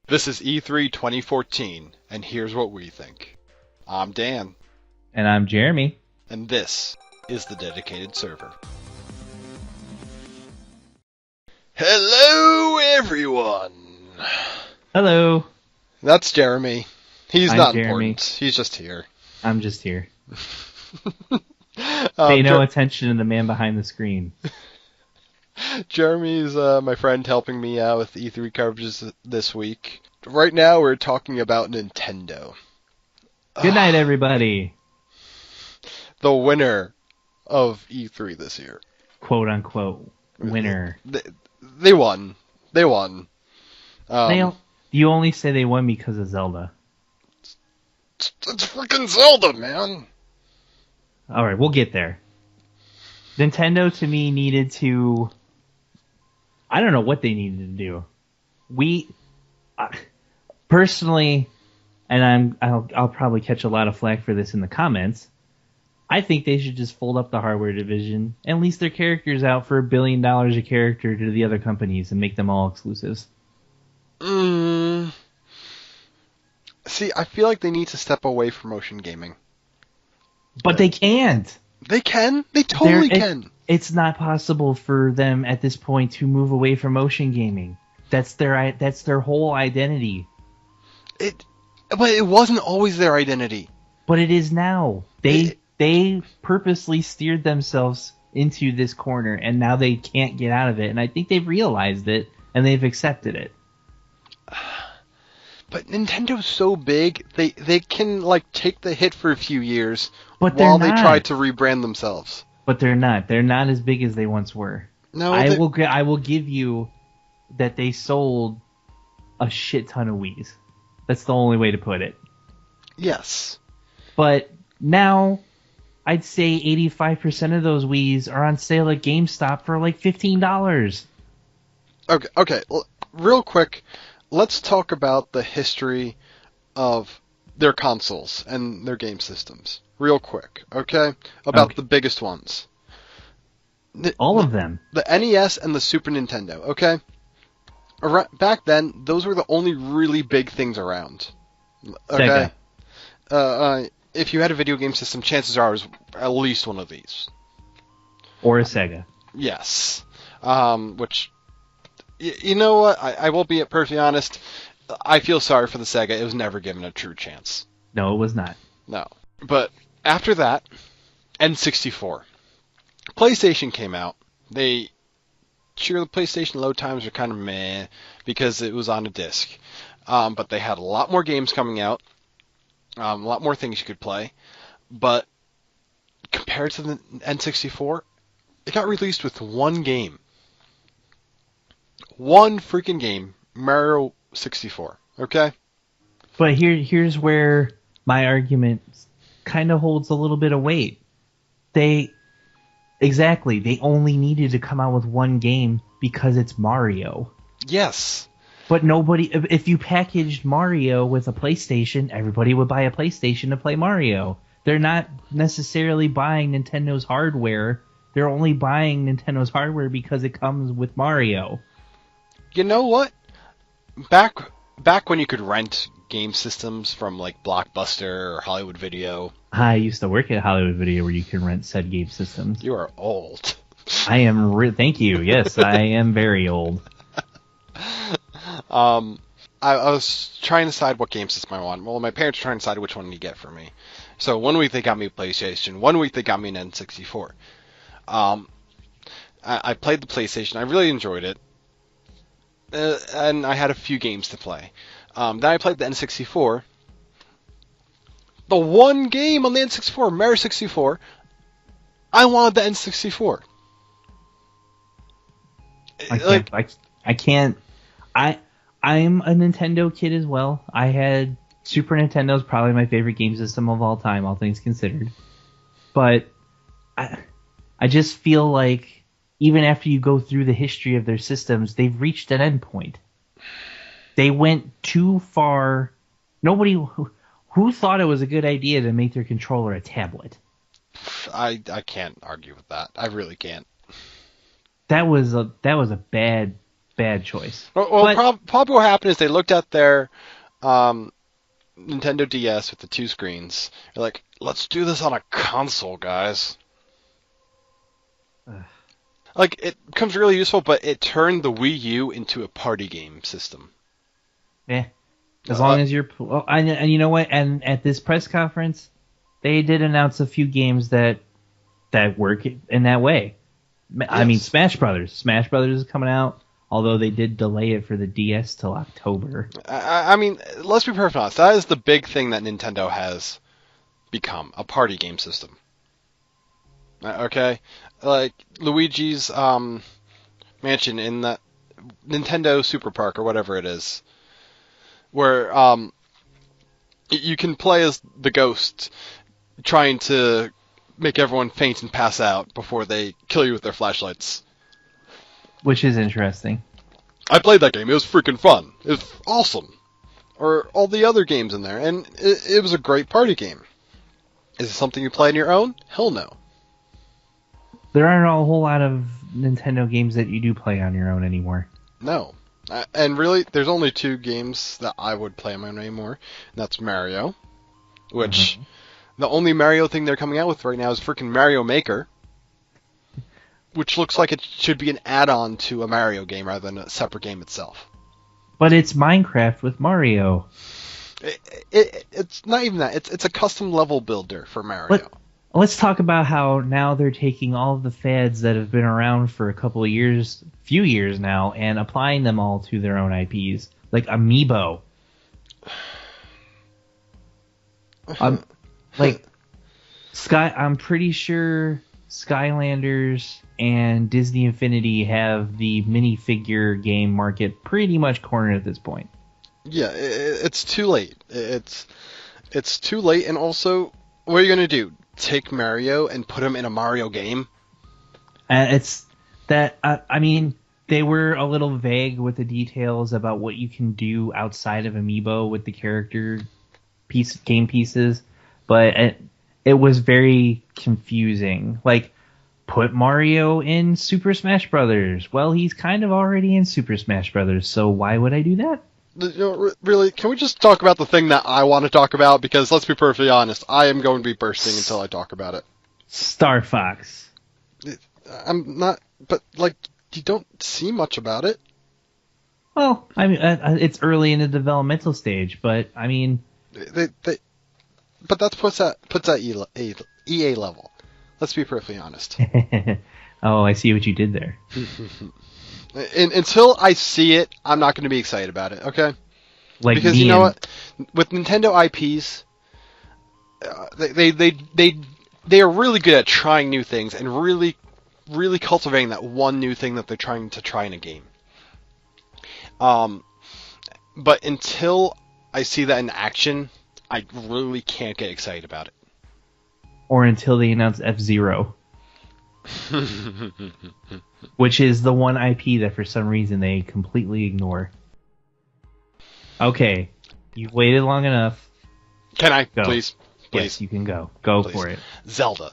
This is E3 2014, and here's what we think. I'm Dan. And I'm Jeremy. And this is the Dedicated Server. Hello, everyone! Hello. That's Jeremy. He's I'm not Jeremy. important. He's just here. I'm just here. Pay no attention to the man behind the screen. Jeremy's my friend helping me out with E3 coverages this week. Right now we're talking about Nintendo. Good night, everybody. The winner of E3 this year. Quote unquote winner. They won. They won. You only say they won because of Zelda. It's freaking Zelda, man. Alright, we'll get there. Nintendo, to me, needed to... I don't know what they needed to do. Personally, and I'll probably catch a lot of flack for this in the comments, I think they should just fold up the hardware division and lease their characters out for $1 billion a character to the other companies and make them all exclusives. See, I feel like they need to step away from motion gaming. But they can't. They can. They totally can. It's not possible for them at this point to move away from motion gaming. That's their whole identity. But it wasn't always their identity. But it is now. They purposely steered themselves into this corner, and now they can't get out of it. And I think they've realized it, and they've accepted it. But Nintendo's so big, they can take the hit for a few years but while they try to rebrand themselves. But they're not. They're not as big as they once were. No, I will give you that they sold a shit ton of Wiis. That's the only way to put it. Yes. But now, I'd say 85% of those Wiis are on sale at GameStop for like $15. Okay. Real quick, let's talk about the history of their consoles and their game systems. Real quick, okay? About the biggest ones. All of them. The NES and the Super Nintendo, okay? Back then, those were the only really big things around. Okay? Sega. If you had a video game system, chances are it was at least one of these. Or a Sega. Yes. Which, you know what? I will be perfectly honest. I feel sorry for the Sega. It was never given a true chance. No, it was not. No. But after that, N64. PlayStation came out. The PlayStation load times were kind of meh because it was on a disc. But they had a lot more games coming out. A lot more things you could play. But compared to the N64, it got released with one game. One freaking game. Mario 64. Okay? But here's where my argument kind of holds a little bit of weight. They only needed to come out with one game because it's Mario. Yes. But if you packaged Mario with a PlayStation, everybody would buy a PlayStation to play Mario. They're not necessarily buying Nintendo's hardware. They're only buying Nintendo's hardware because it comes with Mario. You know what? Back when you could rent game systems from Blockbuster or Hollywood Video. I used to work at Hollywood Video where you can rent said game systems. You are old. I am. Thank you. Yes, I am very old. I was trying to decide what game system I want. Well, my parents were trying to decide which one to get for me. So one week they got me a PlayStation. One week they got me an N64. I played the PlayStation. I really enjoyed it. And I had a few games to play. Then I played the N64. The one game on the N64, Mario 64, I wanted the N64. I can't. I'm a Nintendo kid as well. I had Super Nintendo's probably my favorite game system of all time, all things considered. But I just feel like even after you go through the history of their systems, they've reached an end point. They went too far. Nobody who thought it was a good idea to make their controller a tablet. I can't argue with that. I really can't. That was a bad bad choice. Probably what happened is they looked at their Nintendo DS with the 2 screens. They're like, let's do this on a console, guys. Like, it becomes really useful, but it turned the Wii U into a party game system. Yeah. As long as you're... Well, and you know what? And at this press conference, they did announce a few games that work in that way. Yes. I mean, Smash Brothers. Smash Brothers is coming out, although they did delay it for the DS till October. I mean, let's be perfectly honest. That is the big thing that Nintendo has become, a party game system. Okay? Like, Luigi's mansion in that Nintendo Super Park, or whatever it is, where you can play as the ghost trying to make everyone faint and pass out before they kill you with their flashlights. Which is interesting. I played that game. It was freaking fun. It was awesome. Or all the other games in there. And it was a great party game. Is it something you play on your own? Hell no. There aren't a whole lot of Nintendo games that you do play on your own anymore. No. And really, there's only 2 games that I would play on my own anymore. And that's Mario, which... The only Mario thing they're coming out with right now is freaking Mario Maker, which looks like it should be an add-on to a Mario game rather than a separate game itself. But it's Minecraft with Mario. It's not even that. It's a custom level builder for Mario. Let's talk about how now they're taking all of the fads that have been around for a couple of years, few years now, and applying them all to their own IPs, like Amiibo. I'm pretty sure Skylanders and Disney Infinity have the minifigure game market pretty much cornered at this point. Yeah, it's too late. It's too late, and also, what are you going to do? Take Mario and put him in a Mario game? It's that, I mean, they were a little vague with the details about what you can do outside of Amiibo with the character game pieces. But it was very confusing. Like, put Mario in Super Smash Brothers. Well, he's kind of already in Super Smash Brothers, so why would I do that? Really, can we just talk about the thing that I want to talk about? Because let's be perfectly honest, I am going to be bursting until I talk about it. Star Fox. I'm not, but, like, you don't see much about it. Well, I mean, it's early in the developmental stage, but, I mean... But that puts at EA level. Let's be perfectly honest. Oh, I see what you did there. Until I see it, I'm not going to be excited about it, okay? Because you know what? With Nintendo IPs, they are really good at trying new things and really, really cultivating that one new thing that they're trying to try in a game. But until I see that in action, I really can't get excited about it. Or until they announce F-Zero. Which is the one IP that for some reason they completely ignore. Okay, you've waited long enough. Can I? Go. Please? Yes, you can go. Go Please. for it. Zelda.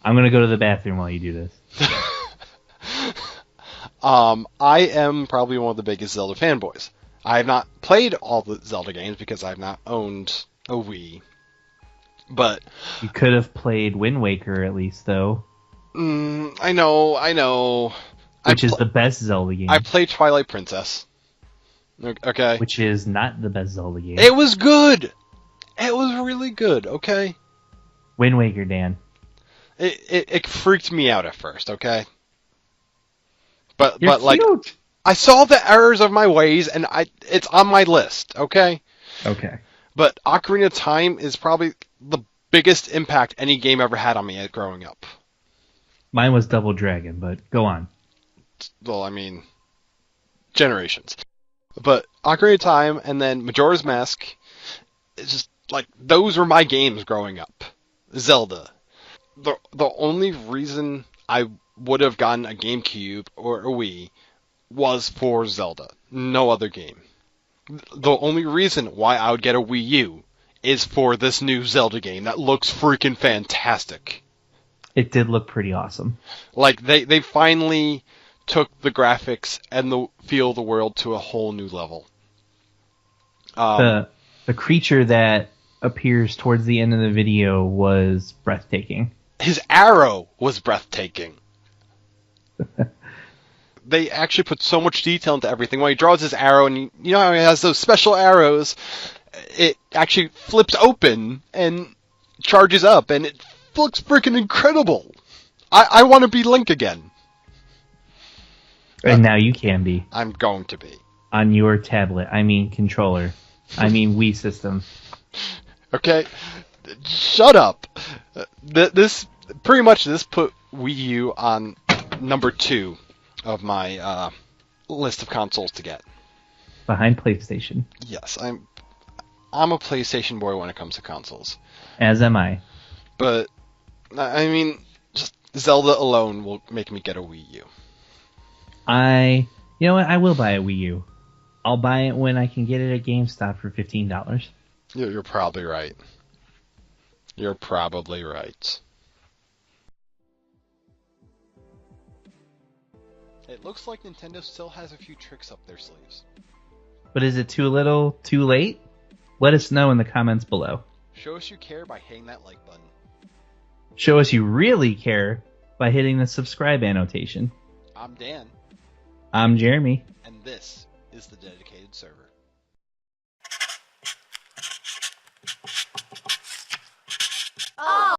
I'm going to go to the bathroom while you do this. I am probably one of the biggest Zelda fanboys. I have not played all the Zelda games because I have not owned a Wii. But you could have played Wind Waker at least, though. I know. Which is the best Zelda game. I played Twilight Princess. Okay. Which is not the best Zelda game. It was good. It was really good. Okay. Wind Waker, Dan. It freaked me out at first. Okay. But You're like cute. I saw the errors of my ways, and it's on my list. Okay. Okay. But Ocarina of Time is probably the biggest impact any game ever had on me growing up. Mine was Double Dragon, but go on. Well, I mean, generations. But Ocarina of Time and then Majora's Mask, it's just like those were my games growing up. Zelda. The only reason I would have gotten a GameCube or a Wii was for Zelda. No other game. The only reason why I would get a Wii U is for this new Zelda game that looks freaking fantastic. It did look pretty awesome. Like, they finally took the graphics and the feel of the world to a whole new level. The creature that appears towards the end of the video was breathtaking. His arrow was breathtaking. They actually put so much detail into everything. When he draws his arrow, and you know how he has those special arrows, it actually flips open and charges up, and it looks freaking incredible. I want to be Link again. And now you can be. I'm going to be. On your tablet. I mean controller. I mean Wii system. Okay? Shut up. This put Wii U on number 2 of my list of consoles to get. Behind PlayStation. Yes, I'm a PlayStation boy when it comes to consoles. As am I. But I mean, just Zelda alone will make me get a Wii U. You know what? I will buy a Wii U. I'll buy it when I can get it at GameStop for $15. You're probably right. You're probably right. It looks like Nintendo still has a few tricks up their sleeves. But is it too little, too late? Let us know in the comments below. Show us you care by hitting that like button. Show us you really care by hitting the subscribe annotation. I'm Dan. I'm Jeremy. And this is the Dedicated Server. Oh!